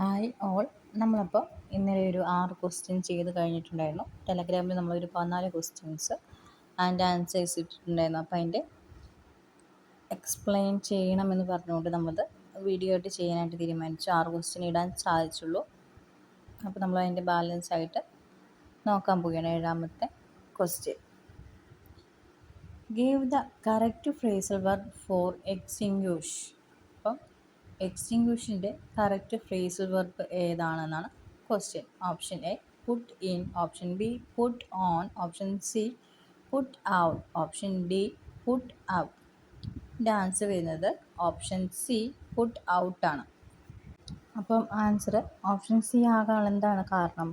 Hi all. നമ്മളപ്പോൾ ഇന്നലെ ഒരു 6 ക്വസ്റ്റ്യൻ ചെയ്ത് കഴിഞ്ഞിട്ടുണ്ടായിരുന്നു. ടെലഗ്രാമിൽ നമ്മളൊരു 14 ക്വസ്റ്റ്യൻസ് ആൻഡ് ആൻസേഴ്സ് ഇട്ടിട്ടുണ്ടായിരുന്നു. അപ്പോൾ അതിൻ്റെ എക്സ്പ്ലെയിൻ ചെയ്യണമെന്ന് പറഞ്ഞുകൊണ്ട് നമ്മളത് വീഡിയോ ആയിട്ട് ചെയ്യാനായിട്ട് തീരുമാനിച്ചു. 6 ക്വസ്റ്റ്യൻ ഇടാൻ സാധിച്ചുള്ളൂ. അപ്പോൾ നമ്മൾ അതിൻ്റെ ബാലൻസ് ആയിട്ട് നോക്കാൻ പോവുകയാണ്. 7ാമത്തെ question. Give the correct phrasal verb for extinguish. അപ്പം എക്സ്റ്റിങ്ക്വിഷിൻ്റെ കറക്റ്റ് ഫ്രേസൽ വെർബ് ഏതാണെന്നാണ് question. Option A put in, option B put on, option C put out, option D put out. ഇതിൻ്റെ ആൻസർ വരുന്നത് ഓപ്ഷൻ സി പുട്ട് ഔട്ടാണ്. അപ്പം answer option C ആകാൻ എന്താണ് കാരണം?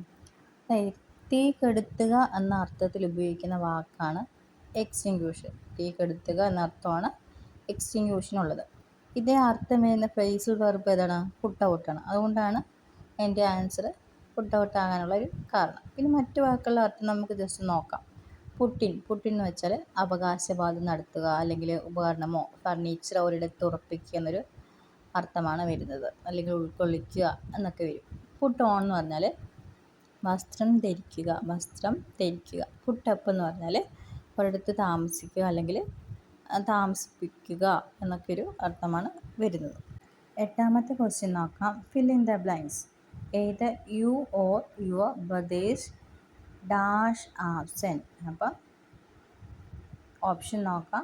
തീ കെടുത്തുക എന്ന അർത്ഥത്തിൽ ഉപയോഗിക്കുന്ന വാക്കാണ് എക്സ്റ്റിങ്ക്വിഷ്. തീ കെടുത്തുക എന്ന അർത്ഥമാണ് എക്സ്റ്റിങ്ക്വിഷിനുള്ളത്. ഇതേ അർത്ഥം വരുന്ന ഫ്രേസൽ വെർബ് ഏതാണ്? പുട്ട് ഔട്ടാണ്. അതുകൊണ്ടാണ് എൻ്റെ ആൻസർ പുട്ട് ഔട്ട് ആകാനുള്ള ഒരു കാരണം. പിന്നെ മറ്റു വാക്കുകളുടെ അർത്ഥം നമുക്ക് ജസ്റ്റ് നോക്കാം. പുട്ടിൻ എന്ന് വെച്ചാൽ അവകാശവാദം നടത്തുക, അല്ലെങ്കിൽ ഉപകരണമോ ഫർണിച്ചറോ ഒരിടത്ത് ഉറപ്പിക്കുക എന്നൊരു അർത്ഥമാണ് വരുന്നത്, അല്ലെങ്കിൽ ഉൾക്കൊള്ളിക്കുക എന്നൊക്കെ വരും. പുട്ട് ഓൺ എന്ന് പറഞ്ഞാൽ വസ്ത്രം ധരിക്കുക. പുട്ട് അപ്പ് എന്ന് പറഞ്ഞാൽ ഒരിടത്ത് താമസിക്കുക, അല്ലെങ്കിൽ താമസിപ്പിക്കുക എന്നൊക്കെ ഒരു അർത്ഥമാണ് വരുന്നത്. 8ാമത്തെ ക്വസ്റ്റ്യൻ നോക്കാം. Fill in the blanks. Either you or your brothers dash are sent. അപ്പം ഓപ്ഷൻ നോക്കാം.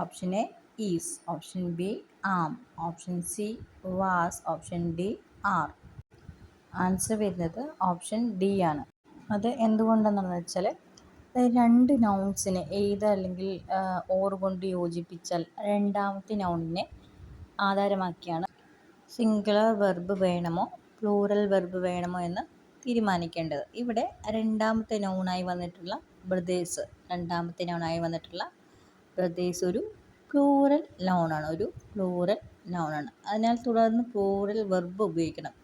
Option A is, option B am, option C was, option D are. Answer വരുന്നത് ഓപ്ഷൻ ഡി ആണ്. അത് എന്തുകൊണ്ടെന്ന് വെച്ചാൽ രണ്ട് നൗൺസിനെ എയ്തർ അല്ലെങ്കിൽ ഓർ കൊണ്ട് യോജിപ്പിച്ചാൽ രണ്ടാമത്തെ നൗണിനെ ആധാരമാക്കിയാണ് സിംഗുലർ വെർബ് വേണമോ പ്ലൂറൽ വെർബ് വേണമോ എന്ന് തീരുമാനിക്കേണ്ടത്. ഇവിടെ രണ്ടാമത്തെ നൗണായി വന്നിട്ടുള്ള ബ്രദേഴ്സ് ഒരു പ്ലൂറൽ നൗണാണ്. അതിനാൽ തുടർന്ന് പ്ലൂറൽ വെർബ് ഉപയോഗിക്കണം.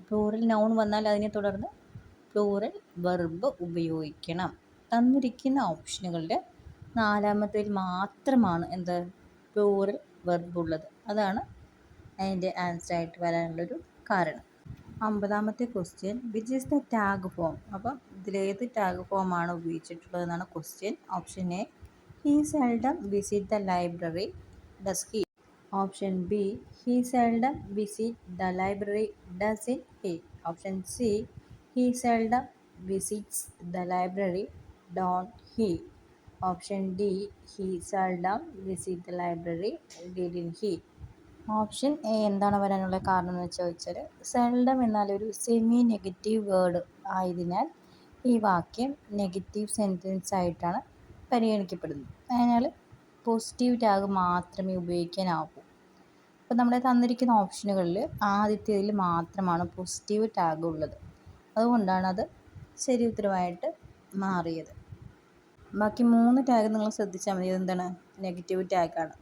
പ്ലൂറൽ നൗൺ വന്നാൽ അതിനെ തുടർന്ന് പ്ലൂറൽ വെർബ് ഉപയോഗിക്കണം. തന്നിരിക്കുന്ന ഓപ്ഷനുകളുടെ 4ാമത്തേൽ മാത്രമാണ് എന്ത് പ്ലൂറൽ വെർബ് ഉള്ളത്. അതാണ് അതിൻ്റെ ആൻസർ ആയിട്ട് വരാനുള്ളൊരു കാരണം. 50ാമത്തെ question. Which is the tag form. അപ്പം ഇതിലേത് ടാഗ് ഫോമാണ് ഉപയോഗിച്ചിട്ടുള്ളതെന്നാണ് question. Option A he seldom visit the library, does he. Option B he seldom visit the library, doesn't he. Option C he seldom visits the library, don't he. Option D he seldom visit the library, didn't he. Option A എന്താണ് വരാനുള്ള കാരണം എന്ന് ചോദിച്ചാൽ seldom എന്നാൽ ഒരു semi negative word ആയതിനാൽ ഈ വാക്യം നെഗറ്റീവ് സെൻറ്റൻസ് ആയിട്ടാണ് പരിഗണിക്കപ്പെടുന്നത്. അതിനാൽ പോസിറ്റീവ് ടാഗ് മാത്രമേ ഉപയോഗിക്കാനാവൂ. അപ്പോൾ നമ്മുടെ തന്നിരിക്കുന്ന ഓപ്ഷനുകളിൽ ആദ്യത്തേതിൽ മാത്രമാണ് പോസിറ്റീവ് ടാഗ് ഉള്ളത്. അതുകൊണ്ടാണ് അത് ശരി ഉത്തരമായിട്ട് മാറിയത്. ബാക്കി 3 ടാഗ് നിങ്ങൾ ശ്രദ്ധിച്ചാൽ മതി. എന്താണ്? നെഗറ്റീവ് ടാഗാണ്.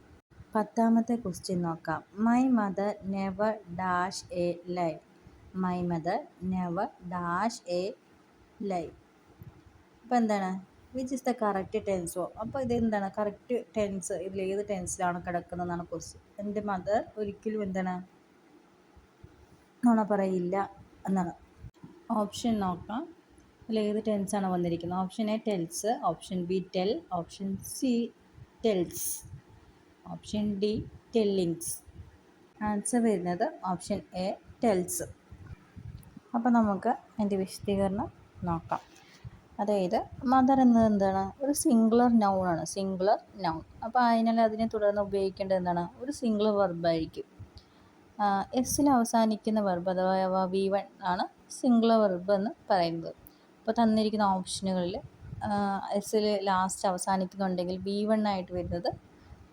10ാമത്തെ ക്വസ്റ്റ്യൻ നോക്കാം. My mother never dash a lie. My mother never dash a lie. അപ്പോൾ എന്താണ്? Which is the correct tense of. അപ്പോൾ ഇതെന്താണ് കറക്റ്റ് ടെൻസ്? ഇതിലേത് ടെൻസിലാണ് കിടക്കുന്നതെന്നാണ് ക്വസ്റ്റ്യൻ. എൻ്റെ മദർ ഒരിക്കലും എന്താണ് നുണ പറയില്ല എന്നാണ്. ഓപ്ഷൻ നോക്കാം. അതിലേത് ടെൻസാണ് വന്നിരിക്കുന്നത്. Option A tells, option B tell, option C tells, option D tellings. Answer വരുന്നത് ഓപ്ഷൻ എ ടെൽസ്. അപ്പോൾ നമുക്ക് അതിൻ്റെ വിശദീകരണം നോക്കാം. അതായത് മദർ എന്നത് എന്താണ്? ഒരു സിംഗുലർ നൗൺ. അപ്പോൾ അതിനാൽ അതിനെ തുടർന്ന് ഉപയോഗിക്കേണ്ടത് എന്താണ്? ഒരു സിംഗുലർ വെർബായിരിക്കും. എസ്സിൽ അവസാനിക്കുന്ന വെർബ് അഥവാ V1 ആണ് സിംഗുലർ വെർബ് എന്ന് പറയുന്നത്. അപ്പോൾ തന്നിരിക്കുന്ന ഓപ്ഷനുകളിൽ എസ്സിൽ ലാസ്റ്റ് അവസാനിക്കുന്നുണ്ടെങ്കിൽ V1 ആയിട്ട് വരുന്നത്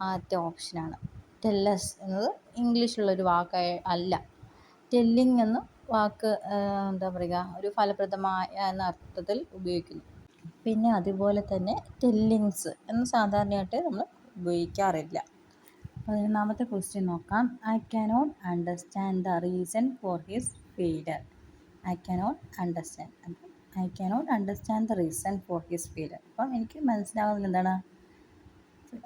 ആദ്യത്തെ ഓപ്ഷനാണ്. ടെല്ലസ് എന്നത് ഇംഗ്ലീഷിലുള്ളൊരു വാക്ക് അല്ല. ടെല്ലിങ് എന്ന വാക്ക് എന്താ പറയുക, ഒരു ഫലപ്രദമായ എന്ന അർത്ഥത്തിൽ ഉപയോഗിക്കുന്നു. പിന്നെ അതുപോലെ തന്നെ ടെല്ലിങ്സ് എന്ന് സാധാരണയായിട്ട് നമ്മൾ ഉപയോഗിക്കാറില്ല. 11ാമത്തെ ക്വസ്റ്റ്യൻ നോക്കാം. I cannot understand the reason for his failure. I cannot understand the reason for his failure. അപ്പം എനിക്ക് മനസ്സിലാകുന്നത് എന്താണ്?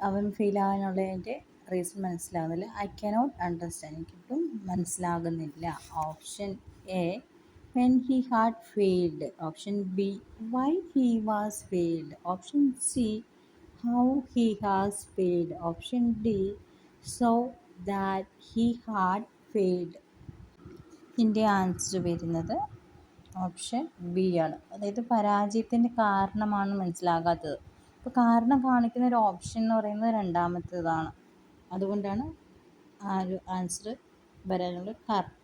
അവൻ ഫെയിൽ ആകാനുള്ളതിൻ്റെ റീസൺ മനസ്സിലാകുന്നില്ല. ഐ കനോട്ട് അണ്ടർസ്റ്റാൻഡ്, എനിക്കൊട്ടും മനസ്സിലാകുന്നില്ല. Option A when he had failed. Option B why he was failed. Option see how he has failed. Option D so that he had failed. ഇതിൻ്റെ answer വരുന്നത് option B ആണ്. അതായത് പരാജയത്തിൻ്റെ കാരണമാണ് മനസ്സിലാകാത്തത്. അപ്പോൾ കാരണം കാണിക്കുന്ന ഒരു ഓപ്ഷൻ എന്ന് പറയുന്നത് രണ്ടാമത്തേതാണ്. അതുകൊണ്ടാണ് ആ ഒരു ആൻസർ വരാനുള്ള കാരണം.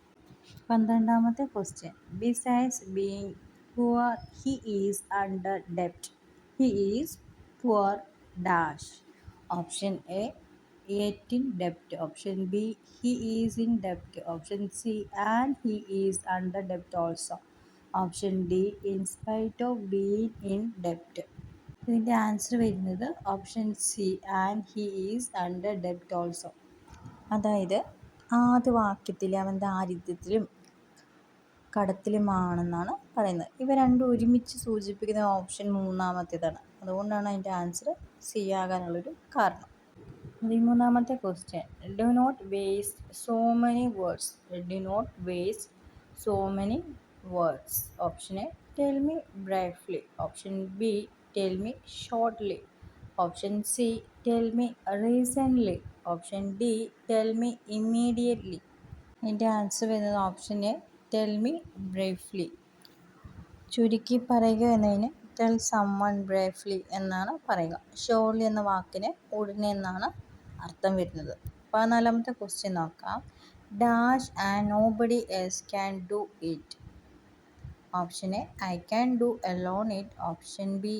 12ാമത്തെ question. Besides being poor he is under ഡെപ്റ്റ്. He is poor dash. Option A yet in debt. Option B he is in debt. Option C and he is under debt also. Option D in spite of being in debt. ഇതിൻ്റെ answer വരുന്നത് option C and he is under ഡെപ്റ്റ് also. അതായത് ആദ്യ വാക്യത്തിൽ അവൻ ദാരിദ്ര്യത്തിലും കടത്തിലുമാണെന്നാണ് പറയുന്നത്. ഇവ രണ്ടും ഒരുമിച്ച് സൂചിപ്പിക്കുന്ന ഓപ്ഷൻ മൂന്നാമത്തേതാണ്. അതുകൊണ്ടാണ് അതിൻ്റെ ആൻസർ സി ആകാനുള്ളൊരു കാരണം. 13ാമത്തെ question. Do not waste so many words. Do not waste so many words. Option A tell me briefly. Option B tell me shortly. Option C tell me recently. Option D tell me immediately. ഇതിൻ്റെ answer വരുന്നത് option A tell me briefly. ചുരുക്കി പറയുക എന്നതിന് tell someone briefly എന്നാണ് പറയുക. Shortly എന്ന വാക്കിന് ഉടനെ എന്നാണ് അർത്ഥം വരുന്നത്. 14ാമത്തെ ക്വസ്റ്റ്യൻ നോക്കാം. Dash and nobody else can do it. Option A I can do alone it. Option B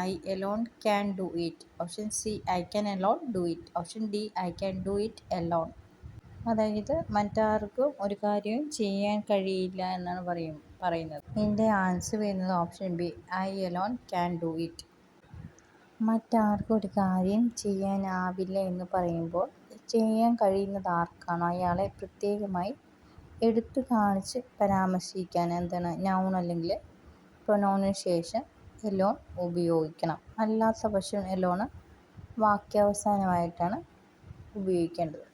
I alone can do it. Option C I can alone do it. Option D I can do it alone. അതായത് മറ്റാർക്കും ഒരു കാര്യവും ചെയ്യാൻ കഴിയില്ല എന്നാണ് പറയുന്നത്. ഇതിൻ്റെ answer വരുന്നത് option B I alone can do it. മറ്റാർക്കും ഒരു കാര്യം ചെയ്യാനാവില്ല എന്ന് പറയുമ്പോൾ ചെയ്യാൻ കഴിയുന്നത് ആർക്കാണോ അയാളെ പ്രത്യേകമായി എടുത്തു കാണിച്ച് പരാമർശിക്കാൻ എന്താണ് നൗൺ അല്ലെങ്കിൽ പ്രൊനൗണിന് ശേഷം എലോൺ ഉപയോഗിക്കണം. അല്ലാത്ത പക്ഷം എലോണ് വാക്യാവസാനമായിട്ടാണ് ഉപയോഗിക്കേണ്ടത്.